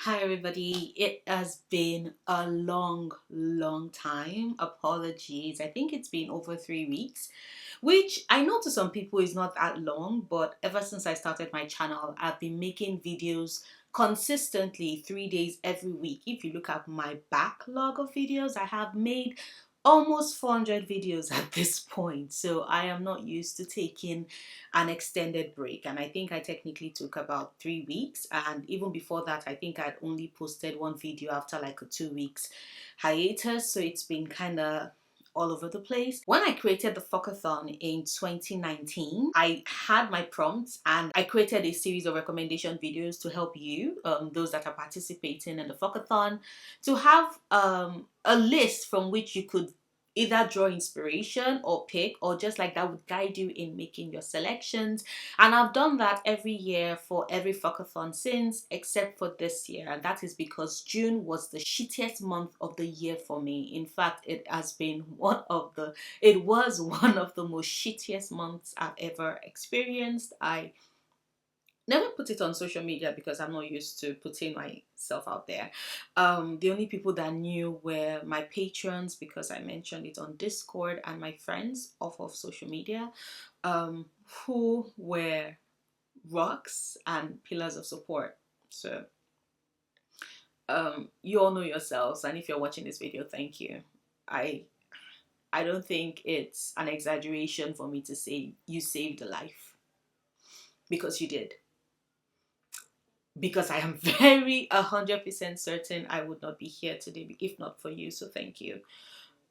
Hi everybody, it has been a long time. Apologies. I think it's been over 3 weeks, which I know to some people is not that long, but ever since I started my channel, I've been making videos consistently 3 days every week. If you look at my backlog of videos, I have made almost 400 videos at this point, so I am not used to taking an extended break, and I think I technically took about 3 weeks, and even before that I think I'd only posted one video after like a 2 weeks hiatus, so it's been kind of all over the place. When I created the FuckAthon in 2019, I had my prompts and I created a series of recommendation videos to help you, those that are participating in the FuckAthon, to have a list from which you could either draw inspiration or pick, or just like that would guide you in making your selections. And I've done that every year for every FuckAthon since, except for this year, and that is because June was the shittiest month of the year for me. In fact, it was one of the most shittiest months I've ever experienced. I never put it on social media because I'm not used to putting myself out there. The only people that knew were my patrons, because I mentioned it on Discord, and my friends off of social media, who were rocks and pillars of support. So you all know yourselves, and if you're watching this video, thank you. I don't think it's an exaggeration for me to say you saved a life, because you did. Because I am very 100% certain I would not be here today if not for you, so thank you.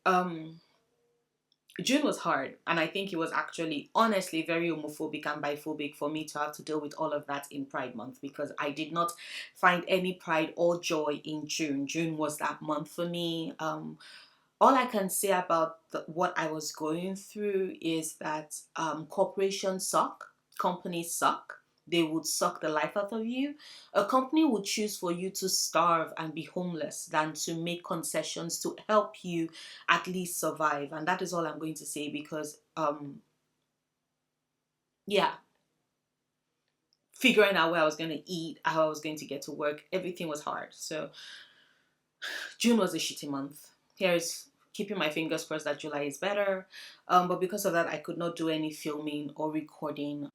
June was hard, and I think it was actually honestly very homophobic and biphobic for me to have to deal with all of that in Pride Month, because I did not find any pride or joy in June. June was that month for me. All I can say about what I was going through is that corporations suck, companies suck. They would suck the life out of you. A company would choose for you to starve and be homeless than to make concessions to help you at least survive. And that is all I'm going to say, because yeah, figuring out where I was going to eat, how I was going to get to work, everything was hard. So June was a shitty month. Here's keeping my fingers crossed that July is better. But because of that, I could not do any filming or recording.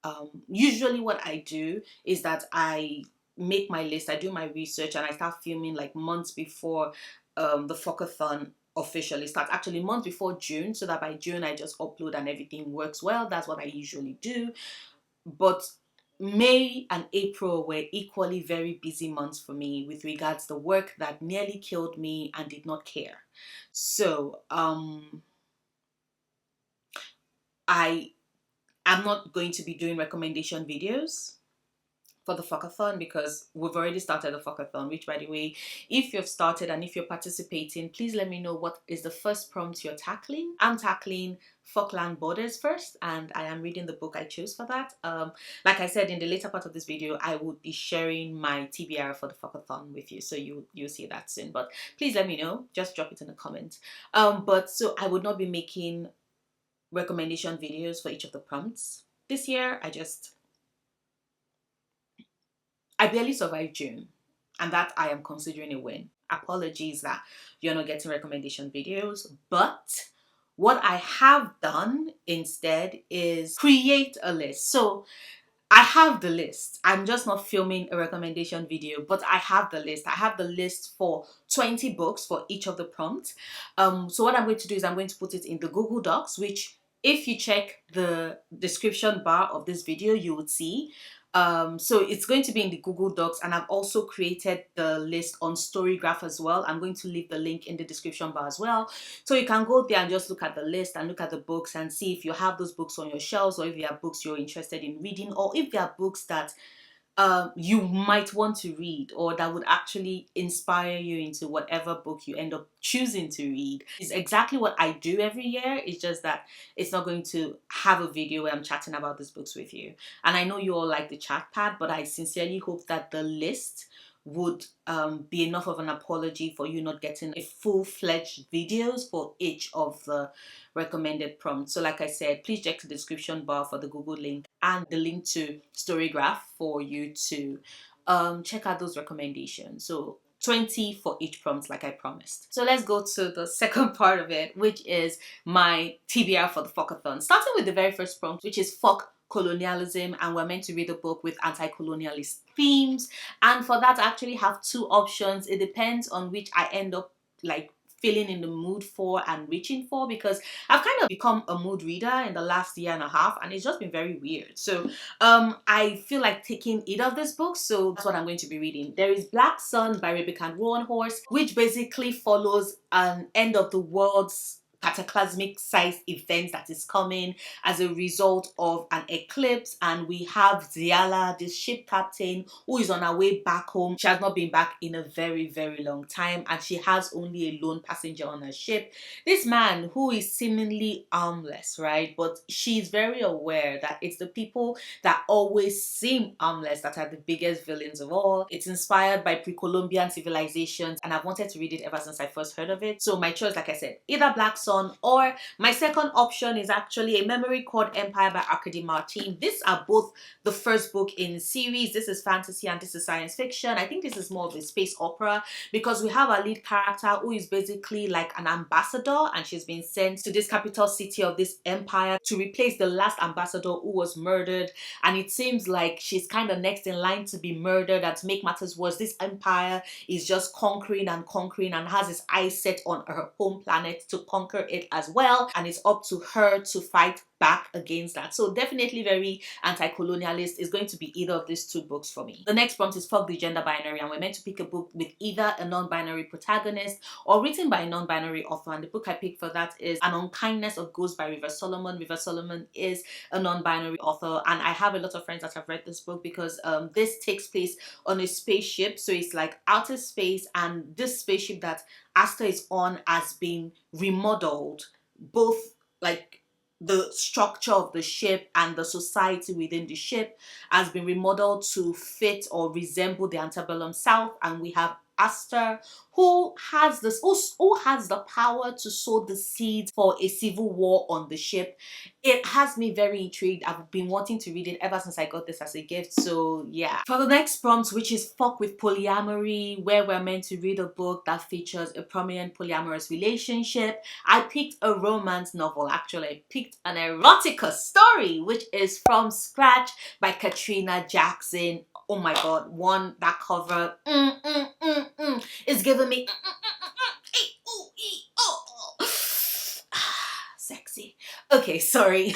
Usually what I do is that I make my list, I do my research, and I start filming like months before the FuckAthon officially starts. Actually, months before June, so that by June I just upload and everything works well. That's what I usually do. But May and April were equally very busy months for me with regards to work that nearly killed me and did not care. So I am not going to be doing recommendation videos for the FuckAthon, because we've already started the FuckAthon, which, by the way, if you've started and if you're participating, please let me know what is the first prompt you're tackling. I'm tackling Fuckland Borders first, and I am reading the book I chose for that. Like I said in the later part of this video, I would be sharing my TBR for the FuckAthon with you, so you'll see that soon. But please let me know, just drop it in the comments. But so I would not be making recommendation videos for each of the prompts this year. I barely survived June, and that I am considering a win. Apologies that you're not getting recommendation videos, but what I have done instead is create a list. So I have the list. I'm just not filming a recommendation video, but I have the list. I have the list for 20 books for each of the prompts. So what I'm going to do is I'm going to put it in the Google Docs, which if you check the description bar of this video, you would see. So it's going to be in the Google Docs, and I've also created the list on storygraph as well. I'm going to leave the link in the description bar as well, so you can go there and just look at the list and look at the books and see if you have those books on your shelves, or if you have books you're interested in reading, or if there are books that you might want to read, or that would actually inspire you into whatever book you end up choosing to read. It's exactly what I do every year. It's just that it's not going to have a video where I'm chatting about these books with you. And I know you all like the chat pad, but I sincerely hope that the list would be enough of an apology for you not getting a full-fledged videos for each of the recommended prompts. So like I said, please check the description bar for the Google link and the link to storygraph for you to check out those recommendations. So 20 for each prompt, like I promised. So let's go to the second part of it, which is my TBR for the FuckAthon. Starting with the very first prompt, which is fuck colonialism, and we're meant to read a book with anti-colonialist themes. And for that, I actually have two options. It depends on which I end up like feeling in the mood for and reaching for, because I've kind of become a mood reader in the last year and a half, and it's just been very weird. So I feel like taking either of these books, so that's what I'm going to be reading. There is Black Sun by Rebecca and Rowan Horse, which basically follows an end of the world's cataclysmic size event that is coming as a result of an eclipse, and we have Ziala, this ship captain, who is on her way back home. She has not been back in a very, very long time, and she has only a lone passenger on her ship. This man who is seemingly armless, right? But she's very aware that it's the people that always seem armless that are the biggest villains of all. It's inspired by pre-Columbian civilizations, and I've wanted to read it ever since I first heard of it. So my choice, like I said, either Black Sun, or my second option is actually A Memory Called Empire by Arkady Martin. These are both the first book in the series. This is fantasy and this is science fiction. I think this is more of a space opera, because we have a lead character who is basically like an ambassador, and she's been sent to this capital city of this empire to replace the last ambassador who was murdered. And it seems like she's kind of next in line to be murdered. And to make matters worse, this empire is just conquering and conquering and has its eyes set on her home planet to conquer it as well, and it's up to her to fight back against that. So definitely very anti-colonialist. Is going to be either of these two books for me. The next prompt is fuck the gender binary, and we're meant to pick a book with either a non-binary protagonist or written by a non-binary author, and the book I picked for that is An Unkindness of Ghosts by River Solomon. River Solomon is a non-binary author, and I have a lot of friends that have read this book, because this takes place on a spaceship, so it's like outer space, and this spaceship that Asta is on has been remodeled, both like the structure of the ship and the society within the ship has been remodeled to fit or resemble the antebellum South, and we have Asta, who has the power to sow the seeds for a civil war on the ship. It has me very intrigued. I've been wanting to read it ever since I got this as a gift. So yeah. For the next prompt, which is fuck with polyamory, where we're meant to read a book that features a prominent polyamorous relationship, I picked a romance novel. Actually, I picked an erotica story, which is From Scratch by Katrina Jackson. Oh my god, one, that cover is giving me sexy. Okay, sorry.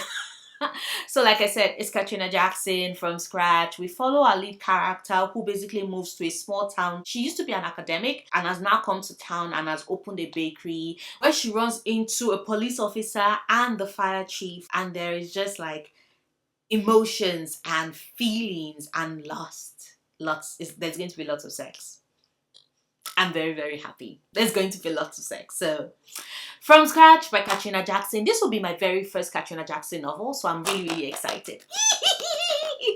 So like I said, it's Katrina Jackson, From Scratch. We follow our lead character, who basically moves to a small town. She used to be an academic and has now come to town and has opened a bakery, where she runs into a police officer and the fire chief, and there is just like emotions and feelings and lust. There's going to be lots of sex. I'm very, very happy. There's going to be lots of sex. So, From Scratch by Katrina Jackson. This will be my very first Katrina Jackson novel, so I'm really, really excited.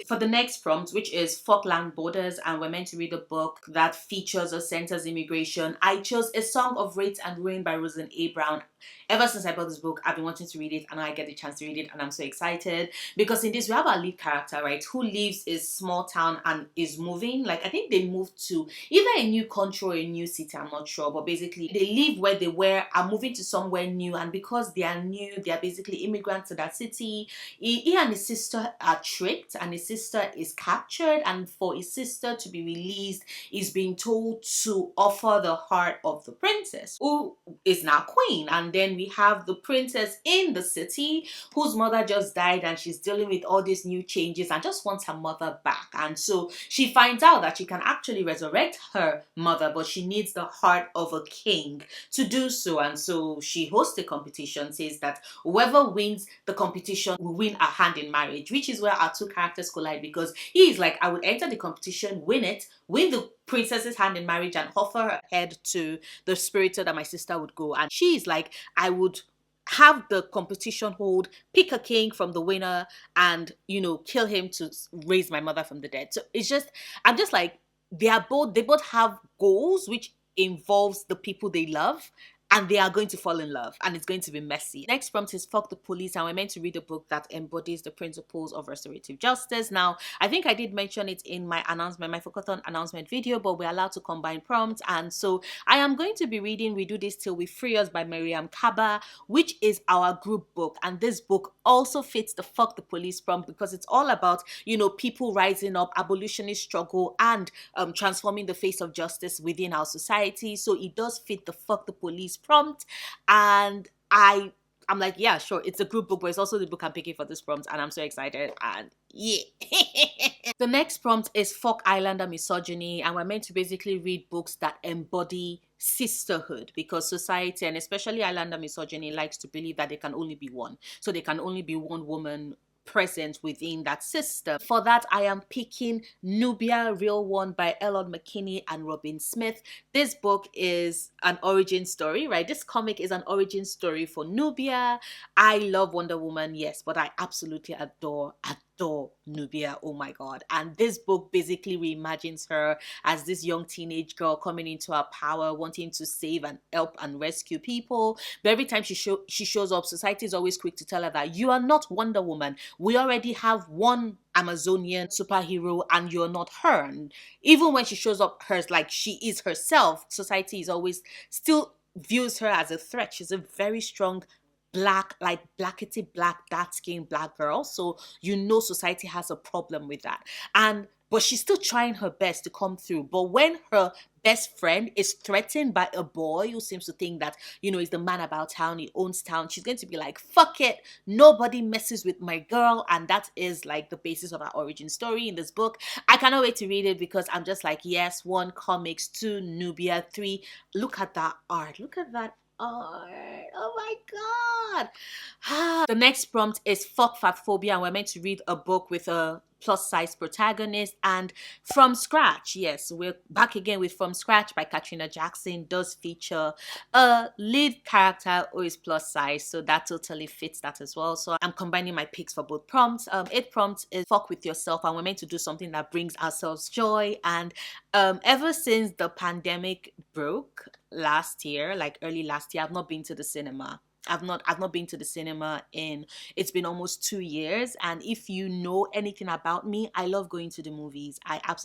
For the next prompt, which is Fuck Land Borders, and we're meant to read a book that features or centers immigration, I chose A Song of Rate and Ruin by Rosen A. Brown. Ever since I bought this book, I've been wanting to read it, and I get the chance to read it, and I'm so excited, because in this we have our lead character, right, who lives in a small town and is moving. Like, I think they moved to either a new country or a new city, I'm not sure, but basically they live where they were, are moving to somewhere new, and because they are new, they are basically immigrants to that city. He and his sister are tricked, and his sister is captured, and for his sister to be released, he's being told to offer the heart of the princess, who is now queen. And then we have the princess in the city, whose mother just died, and she's dealing with all these new changes and just wants her mother back. And so she finds out that she can actually resurrect her mother, but she needs the heart of a king to do so. And so she hosts a competition, says that whoever wins the competition will win a hand in marriage, which is where our two characters collide, because he is like, I would enter the competition, win it, win the princess's hand in marriage, and offer her head to the spirited that my sister would go. And she is like, I would have the competition hold, pick a king from the winner, and, you know, kill him to raise my mother from the dead. So it's just, I'm just like, they both have goals which involves the people they love, and they are going to fall in love and it's going to be messy. Next prompt is fuck the police, and we're meant to read a book that embodies the principles of restorative justice. Now, I think I did mention it in my announcement, my FuckAthon announcement video, but we're allowed to combine prompts, and so I am going to be reading We Do This Till We Free Us by Miriam Kaba, which is our group book, and this book also fits the fuck the police prompt because it's all about, you know, people rising up, abolitionist struggle, and transforming the face of justice within our society. So it does fit the fuck the police prompt, and I'm like, yeah, sure, it's a group book, but it's also the book I'm picking for this prompt, and I'm so excited, and yeah. The next prompt is fuck Islander misogyny, and we're meant to basically read books that embody sisterhood, because society, and especially Islander misogyny, likes to believe that there can only be one. So there can only be one woman present within that system. For that, I am picking Nubia Real One by Elon McKinney and Robin Smith. This book is an origin story, right? This comic is an origin story for Nubia. I love Wonder Woman, yes, but I absolutely adore Nubia. Oh my god. And this book basically reimagines her as this young teenage girl coming into her power, wanting to save and help and rescue people. But every time she shows up, society is always quick to tell her that you are not Wonder Woman. We already have one Amazonian superhero and you're not her. And even when she shows up, like she is herself, society is always still views her as a threat. She's a very strong black, like blackety black, dark skinned black girl. So you know society has a problem with that. But she's still trying her best to come through. But when her best friend is threatened by a boy who seems to think that, you know, he's the man about town, he owns town, she's going to be like, fuck it, nobody messes with my girl. And that is like the basis of our origin story in this book. I cannot wait to read it because I'm just like, yes, 1, comics, 2, Nubia, 3, look at that art, look at that art. Oh my god. The next prompt is fuck fat phobia, and we're meant to read a book with a plus size protagonist, and From Scratch, yes, we're back again with From Scratch by Katrina Jackson, does feature a lead character who is plus size, so that totally fits that as well. So I'm combining my picks for both prompts. 8 prompts is fuck with yourself, and we're meant to do something that brings ourselves joy. And ever since the pandemic broke last year, like early last year, I've not been to the cinema. I've not been to the cinema in, it's been almost 2 years. And if you know anything about me, I love going to the movies.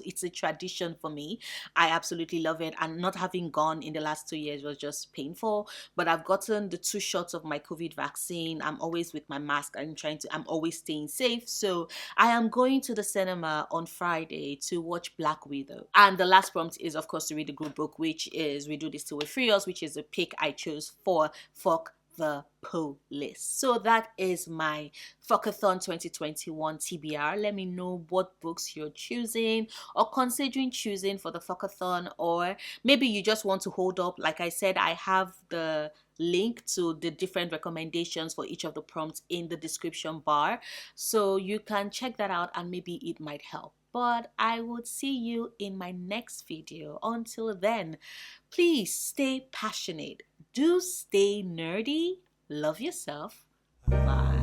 It's a tradition for me. I absolutely love it. And not having gone in the last 2 years was just painful. But I've gotten the 2 shots of my COVID vaccine. I'm always with my mask. I'm always staying safe. So I am going to the cinema on Friday to watch Black Widow. And the last prompt is, of course, to read the group book, which is We Do This Till We Free Us, which is a pick I chose for fuck the police. So that is my FuckAthon 2021 TBR. Let me know what books you're choosing or considering choosing for the FuckAthon, or maybe you just want to hold up. Like I said, I have the link to the different recommendations for each of the prompts in the description bar, so you can check that out and maybe it might help. But I would see you in my next video. Until then, please stay passionate. Do stay nerdy. Love yourself. Bye.